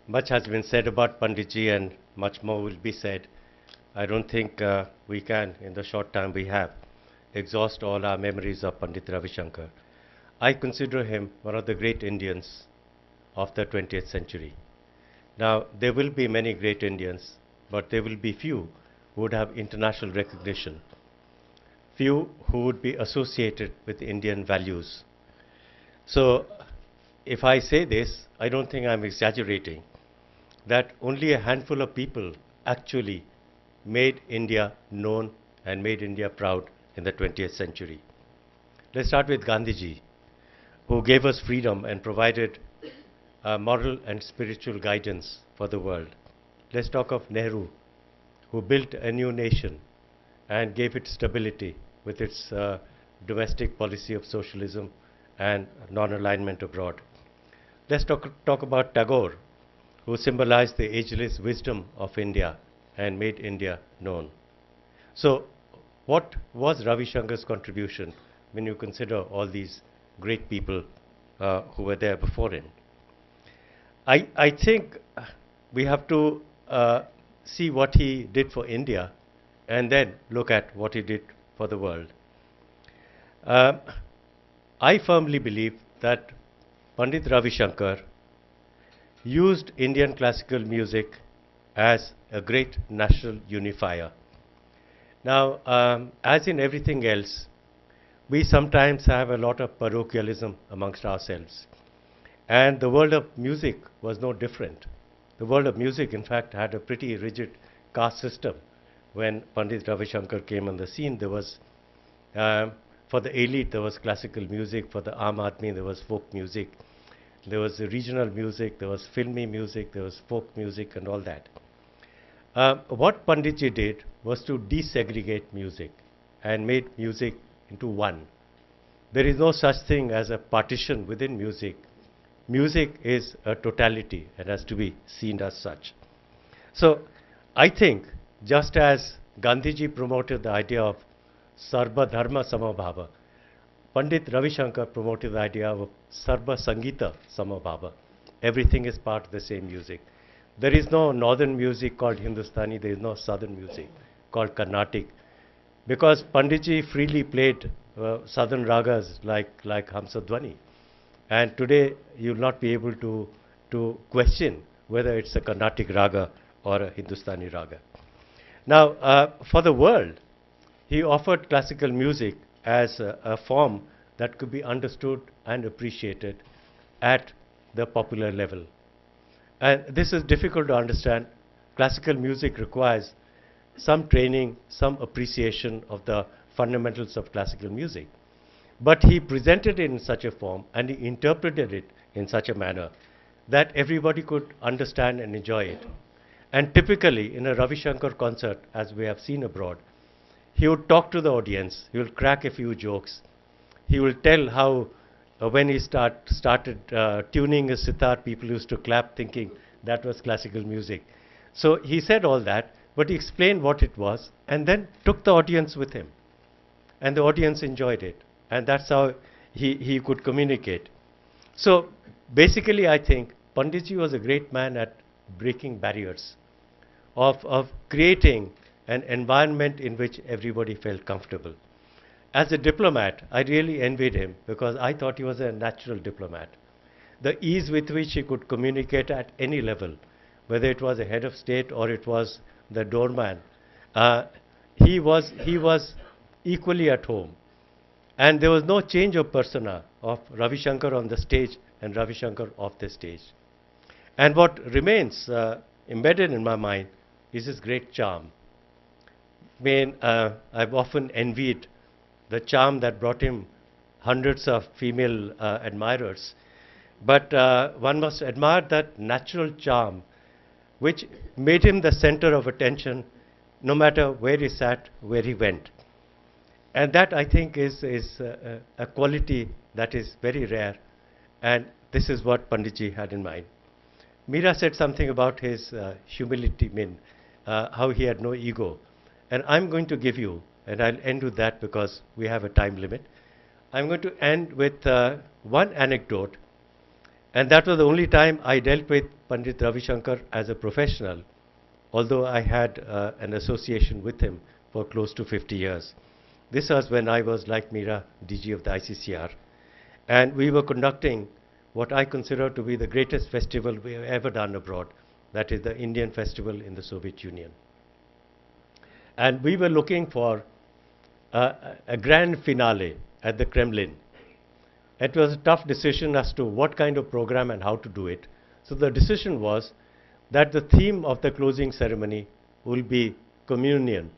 Much has been said about Panditji and much more will be said. I don't think we can, in the short time we have, exhaust all our memories of Pandit Ravi Shankar. I consider him one of the great Indians of the 20th century. Now, there will be many great Indians, but there will be few who would have international recognition, few who would be associated with Indian values. So, if I say this, I don't think I'm exaggerating, that only a handful of people actually made India known and made India proud in the 20th century. Let's start with Gandhiji, who gave us freedom and provided moral and spiritual guidance for the world. Let's talk of Nehru, who built a new nation and gave it stability with its domestic policy of socialism and non-alignment abroad. Let's talk about Tagore, who symbolized the ageless wisdom of India and made India known. So, what was Ravi Shankar's contribution when you consider all these great people who were there before him? I think we have to see what he did for India and then look at what he did for the world. I firmly believe that Pandit Ravi Shankar used Indian classical music as a great national unifier. Now, as in everything else, we sometimes have a lot of parochialism amongst ourselves. And the world of music was no different. The world of music, in fact, had a pretty rigid caste system. When Pandit Ravi Shankar came on the scene, there was, for the elite, there was classical music. For the Aam Aadmi, there was folk music. There was regional music, there was filmy music, there was folk music and all that. What Panditji did was to desegregate music and made music into one. There is no such thing as a partition within music. Music is a totality and has to be seen as such. So, I think just as Gandhiji promoted the idea of Sarva Dharma Samabhava, Pandit Ravi Shankar promoted the idea of Sarva Sangita Samabhava. Everything is part of the same music. There is no northern music called Hindustani, there is no southern music called Carnatic. Because Panditji freely played southern ragas like Hamsadvani. And today you will not be able to question whether it's a Carnatic raga or a Hindustani raga. Now, for the world, he offered classical music as a form that could be understood and appreciated at the popular level. And this is difficult to understand. Classical music requires some training, some appreciation of the fundamentals of classical music. But he presented it in such a form and he interpreted it in such a manner that everybody could understand and enjoy it. And typically in a Ravi Shankar concert, as we have seen abroad, he would talk to the audience, he will crack a few jokes, he will tell how when he started tuning his sitar, people used to clap thinking that was classical music. So he said all that, but he explained what it was and then took the audience with him. And the audience enjoyed it. And that's how he could communicate. So basically I think Panditji was a great man at breaking barriers, of creating an environment in which everybody felt comfortable. As a diplomat, I really envied him because I thought he was a natural diplomat. The ease with which he could communicate at any level, whether it was a head of state or it was the doorman, he was equally at home. And there was no change of persona of Ravi Shankar on the stage and Ravi Shankar off the stage. And what remains embedded in my mind is his great charm. I mean, I've often envied the charm that brought him hundreds of female admirers. But one must admire that natural charm which made him the center of attention no matter where he sat, where he went. And that, I think, is a quality that is very rare. And this is what Panditji had in mind. Meera said something about his humility, how he had no ego. And I'm going to give you, and I'll end with that because we have a time limit. I'm going to end with one anecdote. And that was the only time I dealt with Pandit Ravi Shankar as a professional, although I had an association with him for close to 50 years. This was when I was, like Meera, DG of the ICCR, and we were conducting what I consider to be the greatest festival we have ever done abroad, that is the Indian festival in the Soviet Union. And we were looking for a grand finale at the Kremlin. It was a tough decision as to what kind of program and how to do it. So the decision was that the theme of the closing ceremony will be communion,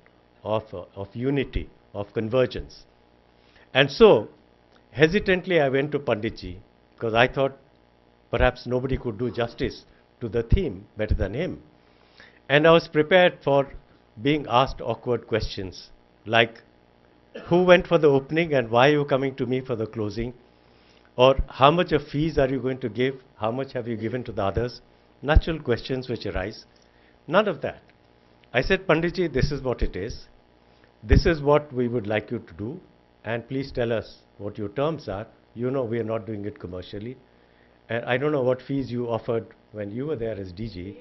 of unity, of convergence. And so, hesitantly I went to Panditji, because I thought perhaps nobody could do justice to the theme better than him. And I was prepared for being asked awkward questions like, who went for the opening and why are you coming to me for the closing? Or how much of fees are you going to give? How much have you given to the others? Natural questions which arise. None of that. I said, Panditji, this is what it is. This is what we would like you to do. And please tell us what your terms are. You know we are not doing it commercially. And I don't know what fees you offered when you were there as DG.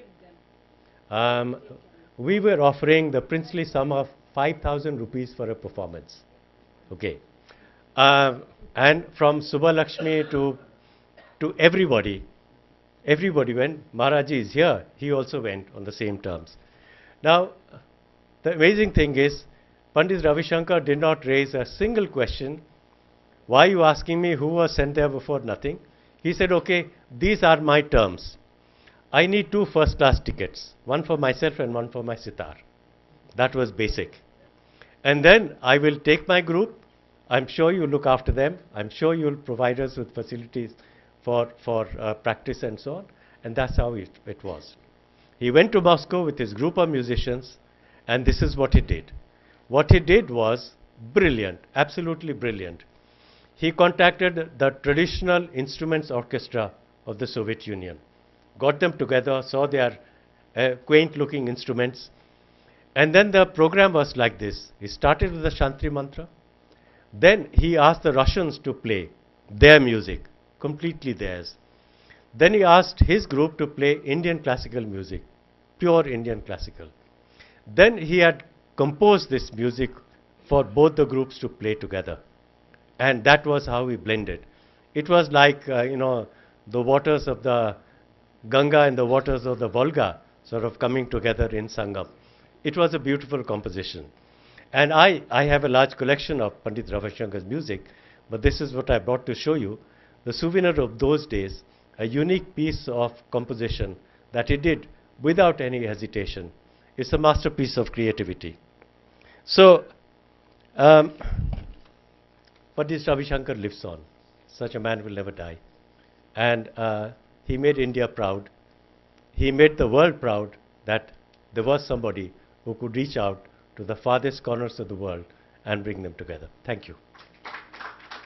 We were offering the princely sum of 5,000 rupees for a performance. Okay. And from Subha Lakshmi to everybody when Maharaji is here, he also went on the same terms. Now, the amazing thing is, Pandit Ravi Shankar did not raise a single question. Why are you asking me who was sent there before? Nothing. He said, okay, these are my terms. I need 2 first-class tickets, one for myself and one for my sitar. That was basic. And then I will take my group. I'm sure you'll look after them. I'm sure you'll provide us with facilities for practice and so on. And that's how it was. He went to Moscow with his group of musicians, and this is what he did. What he did was brilliant, absolutely brilliant. He contacted the traditional instruments orchestra of the Soviet Union, got them together, saw their quaint-looking instruments, and then the program was like this. He started with the Shantri Mantra. Then he asked the Russians to play their music, completely theirs. Then he asked his group to play Indian classical music, pure Indian classical. Then he had composed this music for both the groups to play together. And that was how he blended. It was like, the waters of the Ganga and the waters of the Volga sort of coming together in Sangam. It was a beautiful composition. And I have a large collection of Pandit Ravi Shankar's music, but this is what I brought to show you, the souvenir of those days, a unique piece of composition that he did without any hesitation. It's a masterpiece of creativity. So, Pandit Ravi Shankar lives on. Such a man will never die. And he made India proud. He made the world proud that there was somebody who could reach out to the farthest corners of the world and bring them together. Thank you.